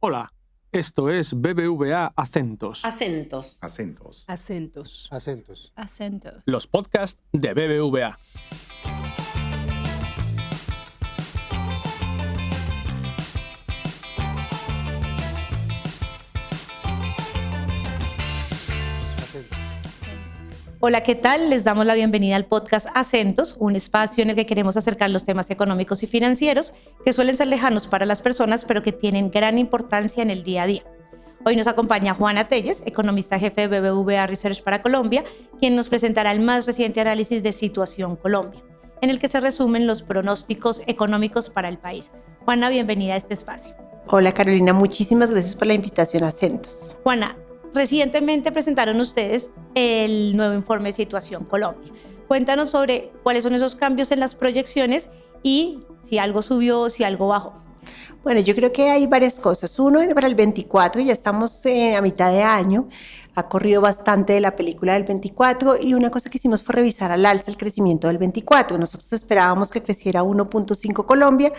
Hola, esto es BBVA Acentos. Acentos. Acentos. Acentos. Acentos. Acentos. Los podcasts de BBVA. Hola, ¿qué tal? Les damos la bienvenida al podcast Acentos, un espacio en el que queremos acercar los temas económicos y financieros que suelen ser lejanos para las personas, pero que tienen gran importancia en el día a día. Hoy nos acompaña Juana Telles, economista jefe de BBVA Research para Colombia, quien nos presentará el más reciente análisis de Situación Colombia, en el que se resumen los pronósticos económicos para el país. Juana, bienvenida a este espacio. Hola Carolina, muchísimas gracias por la invitación a Acentos. Juana, recientemente presentaron ustedes el nuevo informe de Situación Colombia. Cuéntanos sobre cuáles son esos cambios en las proyecciones y si algo subió, si algo bajó. Bueno, yo creo que hay varias cosas. Uno, para el 24, ya estamos a mitad de año, ha corrido bastante de la película del 24 y una cosa que hicimos fue revisar al alza el crecimiento del 24. Nosotros esperábamos que creciera 1.5 Colombia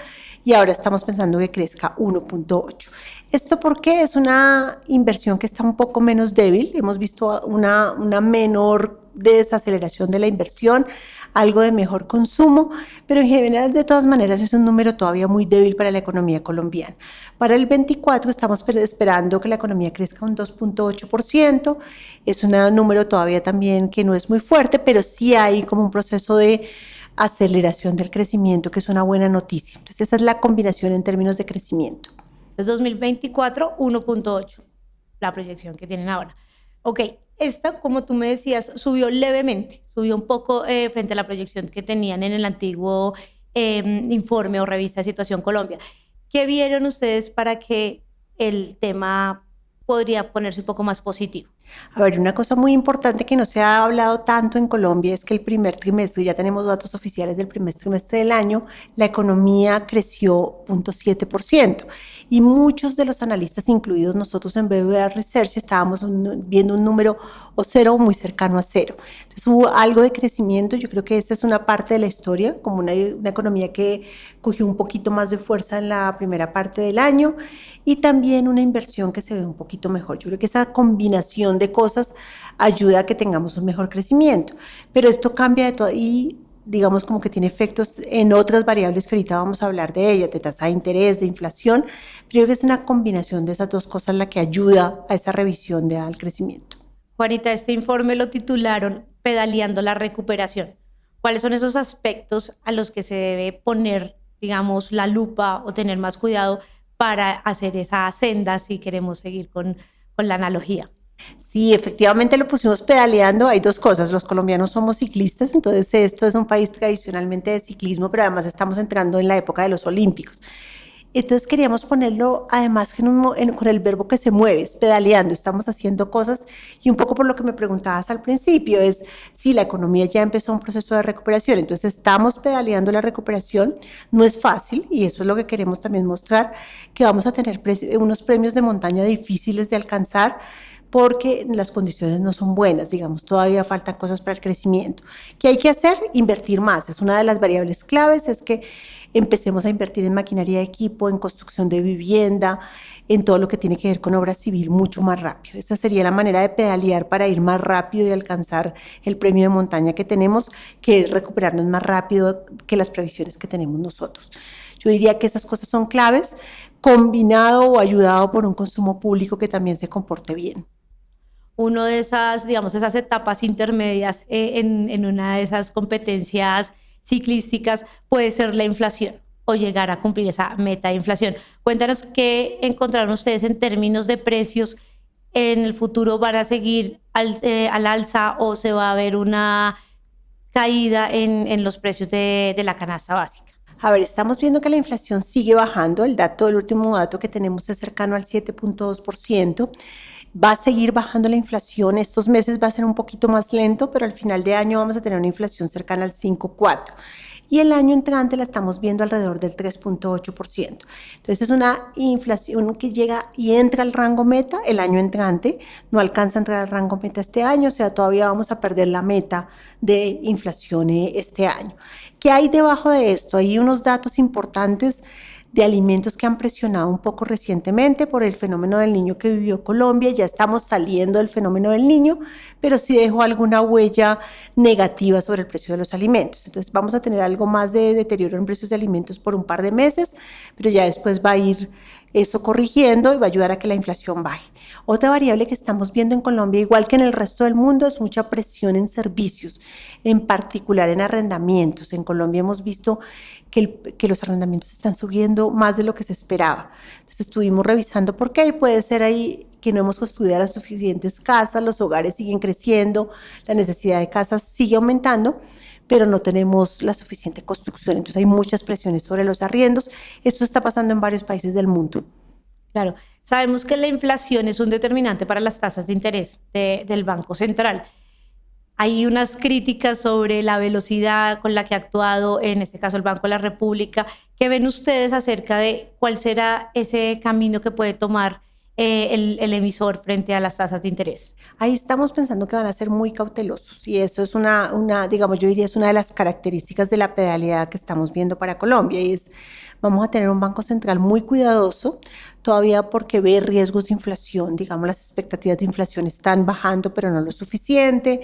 y ahora estamos pensando que crezca 1.8. ¿Esto porque es una inversión que está un poco menos débil? Hemos visto una menor desaceleración de la inversión, algo de mejor consumo, pero en general de todas maneras es un número todavía muy débil para la economía colombiana. Para el 24 estamos esperando que la economía crezca un 2.8%, es un número todavía también que no es muy fuerte, pero sí hay como un proceso de aceleración del crecimiento, que es una buena noticia. Entonces esa es la combinación en términos de crecimiento. Entonces 2024, 1.8, la proyección que tienen ahora. Ok, esta, como tú me decías, subió levemente, subió un poco frente a la proyección que tenían en el antiguo informe o revista de Situación Colombia. ¿Qué vieron ustedes para que el tema podría ponerse un poco más positivo? A ver, una cosa muy importante que no se ha hablado tanto en Colombia es que el primer trimestre, ya tenemos datos oficiales del primer trimestre del año, la economía creció 0.7% y muchos de los analistas, incluidos nosotros en BBVA Research, estábamos viendo un número o cero o muy cercano a cero. Entonces hubo algo de crecimiento, yo creo que esa es una parte de la historia, como una economía que cogió un poquito más de fuerza en la primera parte del año y también una inversión que se ve un poquito mejor. Yo creo que esa combinación de cosas ayuda a que tengamos un mejor crecimiento, pero esto cambia de todo y digamos como que tiene efectos en otras variables que ahorita vamos a hablar de ellas, de tasa de interés, de inflación, pero yo creo que es una combinación de esas dos cosas la que ayuda a esa revisión al crecimiento. Juanita, este informe lo titularon Pedaleando la recuperación. ¿Cuáles son esos aspectos a los que se debe poner, digamos, la lupa o tener más cuidado para hacer esa senda si queremos seguir con la analogía? Sí, efectivamente lo pusimos pedaleando. Hay dos cosas, los colombianos somos ciclistas, entonces esto es un país tradicionalmente de ciclismo, pero además estamos entrando en la época de los olímpicos. Entonces queríamos ponerlo además con el verbo que se mueve, es pedaleando, estamos haciendo cosas y un poco por lo que me preguntabas al principio es si la economía ya empezó un proceso de recuperación, entonces estamos pedaleando la recuperación, no es fácil y eso es lo que queremos también mostrar, que vamos a tener unos premios de montaña difíciles de alcanzar, porque las condiciones no son buenas, digamos, todavía faltan cosas para el crecimiento. ¿Qué hay que hacer? Invertir más. Es una de las variables claves, es que empecemos a invertir en maquinaria de equipo, en construcción de vivienda, en todo lo que tiene que ver con obra civil mucho más rápido. Esa sería la manera de pedalear para ir más rápido y alcanzar el premio de montaña que tenemos, que es recuperarnos más rápido que las previsiones que tenemos nosotros. Yo diría que esas cosas son claves, combinado o ayudado por un consumo público que también se comporte bien. Uno de esas, digamos, esas etapas intermedias en una de esas competencias ciclísticas puede ser la inflación o llegar a cumplir esa meta de inflación. Cuéntanos qué encontraron ustedes en términos de precios. ¿En el futuro van a seguir al alza o se va a ver una caída en los precios de la canasta básica? A ver, estamos viendo que la inflación sigue bajando. El último dato que tenemos es cercano al 7.2%. Va a seguir bajando la inflación. Estos meses va a ser un poquito más lento, pero al final de año vamos a tener una inflación cercana al 5.4%. Y el año entrante la estamos viendo alrededor del 3.8%. Entonces es una inflación que llega y entra al rango meta el año entrante, no alcanza a entrar al rango meta este año, o sea, todavía vamos a perder la meta de inflación este año. ¿Qué hay debajo de esto? Hay unos datos importantes de alimentos que han presionado un poco recientemente por el fenómeno del niño que vivió Colombia. Ya estamos saliendo del fenómeno del niño, pero sí dejó alguna huella negativa sobre el precio de los alimentos. Entonces vamos a tener algo más de deterioro en precios de alimentos por un par de meses, pero ya después va a ir eso corrigiendo y va a ayudar a que la inflación baje. Otra variable que estamos viendo en Colombia, igual que en el resto del mundo, es mucha presión en servicios, en particular en arrendamientos. En Colombia hemos visto que los arrendamientos están subiendo más de lo que se esperaba. Entonces estuvimos revisando por qué, y puede ser ahí que no hemos construido las suficientes casas, los hogares siguen creciendo, la necesidad de casas sigue aumentando, pero no tenemos la suficiente construcción. Entonces hay muchas presiones sobre los arriendos. Esto está pasando en varios países del mundo. Claro, sabemos que la inflación es un determinante para las tasas de interés del Banco Central. Hay unas críticas sobre la velocidad con la que ha actuado, en este caso el Banco de la República. ¿Qué ven ustedes acerca de cuál será ese camino que puede tomar el emisor frente a las tasas de interés? Ahí estamos pensando que van a ser muy cautelosos, y eso es digamos, yo diría es una de las características de la pedalidad que estamos viendo para Colombia, y vamos a tener un Banco Central muy cuidadoso, todavía porque ve riesgos de inflación, digamos, las expectativas de inflación están bajando, pero no lo suficiente,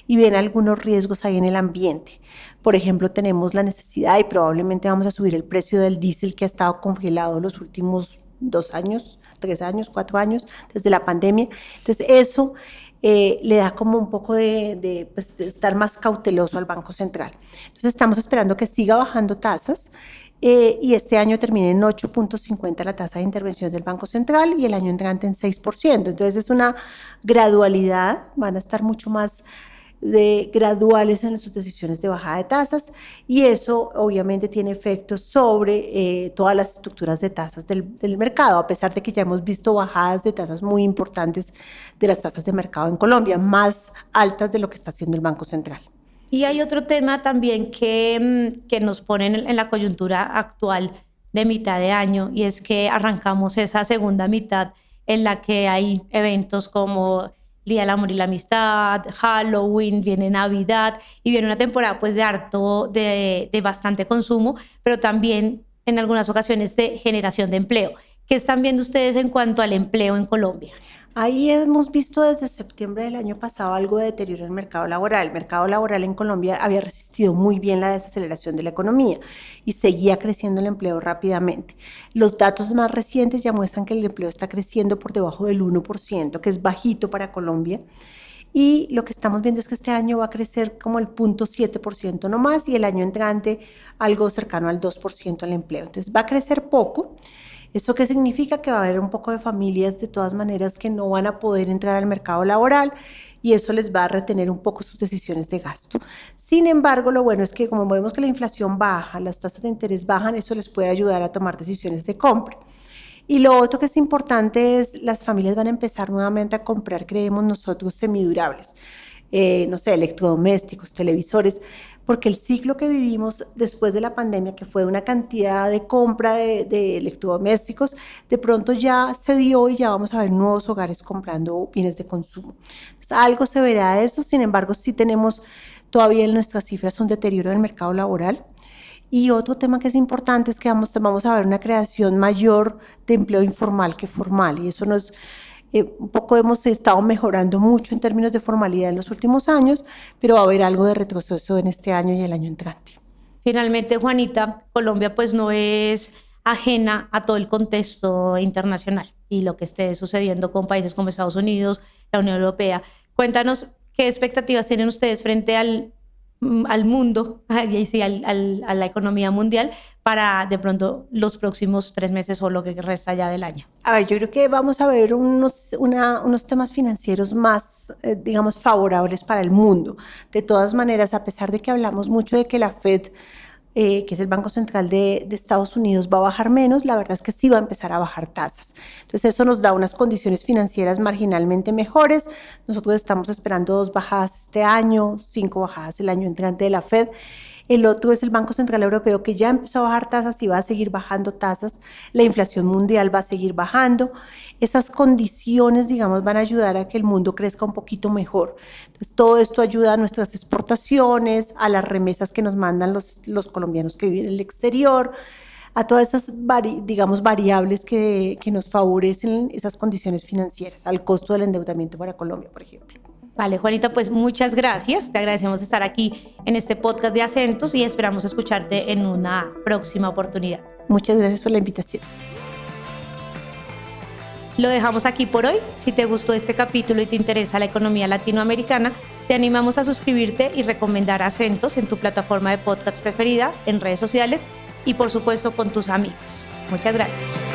y ven algunos riesgos ahí en el ambiente. Por ejemplo, tenemos la necesidad, y probablemente vamos a subir el precio del diésel, que ha estado congelado los últimos 2 años, 3 años, 4 años, desde la pandemia. Entonces, eso le da como un poco de estar más cauteloso al Banco Central. Entonces, estamos esperando que siga bajando tasas, y este año termine en 8.50 la tasa de intervención del Banco Central, y el año entrante en 6%. Entonces, es una gradualidad, van a estar mucho más graduales en sus decisiones de bajada de tasas, y eso obviamente tiene efectos sobre todas las estructuras de tasas del mercado, a pesar de que ya hemos visto bajadas de tasas muy importantes de las tasas de mercado en Colombia, más altas de lo que está haciendo el Banco Central. Y hay otro tema también que nos pone en la coyuntura actual de mitad de año, y es que arrancamos esa segunda mitad en la que hay eventos como Día del Amor y la Amistad, Halloween, viene Navidad, y viene una temporada pues de bastante consumo, pero también en algunas ocasiones de generación de empleo. ¿Qué están viendo ustedes en cuanto al empleo en Colombia? Ahí hemos visto desde septiembre del año pasado algo de deterioro en el mercado laboral. El mercado laboral en Colombia había resistido muy bien la desaceleración de la economía y seguía creciendo el empleo rápidamente. Los datos más recientes ya muestran que el empleo está creciendo por debajo del 1%, que es bajito para Colombia. Y lo que estamos viendo es que este año va a crecer como el 0.7% nomás, y el año entrante algo cercano al 2% el empleo. Entonces va a crecer poco. ¿Eso qué significa? Que va a haber un poco de familias de todas maneras que no van a poder entrar al mercado laboral, y eso les va a retener un poco sus decisiones de gasto. Sin embargo, lo bueno es que como vemos que la inflación baja, las tasas de interés bajan, eso les puede ayudar a tomar decisiones de compra. Y lo otro que es importante es las familias van a empezar nuevamente a comprar, creemos nosotros, semidurables. No sé, electrodomésticos, televisores, porque el ciclo que vivimos después de la pandemia, que fue una cantidad de compra de electrodomésticos, de pronto ya se dio y ya vamos a ver nuevos hogares comprando bienes de consumo. Entonces, algo se verá de eso. Sin embargo, sí tenemos todavía en nuestras cifras un deterioro del mercado laboral. Y otro tema que es importante es que vamos a ver una creación mayor de empleo informal que formal, y eso nos un poco hemos estado mejorando mucho en términos de formalidad en los últimos años, pero va a haber algo de retroceso en este año y el año entrante. Finalmente, Juanita, Colombia pues no es ajena a todo el contexto internacional y lo que esté sucediendo con países como Estados Unidos, la Unión Europea. Cuéntanos qué expectativas tienen ustedes frente al mundo, a la economía mundial, para de pronto los próximos 3 meses o lo que resta ya del año. A ver, yo creo que vamos a ver unos temas financieros más, digamos, favorables para el mundo. De todas maneras, a pesar de que hablamos mucho de que la Fed, que es el Banco Central de Estados Unidos, va a bajar menos, la verdad es que sí va a empezar a bajar tasas. Entonces eso nos da unas condiciones financieras marginalmente mejores. Nosotros estamos esperando 2 bajadas este año, 5 bajadas el año entrante de la Fed. El otro es el Banco Central Europeo, que ya empezó a bajar tasas y va a seguir bajando tasas. La inflación mundial va a seguir bajando. Esas condiciones, digamos, van a ayudar a que el mundo crezca un poquito mejor. Entonces, todo esto ayuda a nuestras exportaciones, a las remesas que nos mandan los colombianos que viven en el exterior, a todas esas, digamos, variables que nos favorecen esas condiciones financieras, al costo del endeudamiento para Colombia, por ejemplo. Vale, Juanita, pues muchas gracias. Te agradecemos estar aquí en este podcast de Acentos y esperamos escucharte en una próxima oportunidad. Muchas gracias por la invitación. Lo dejamos aquí por hoy. Si te gustó este capítulo y te interesa la economía latinoamericana, te animamos a suscribirte y recomendar Acentos en tu plataforma de podcast preferida, en redes sociales y por supuesto con tus amigos. Muchas gracias.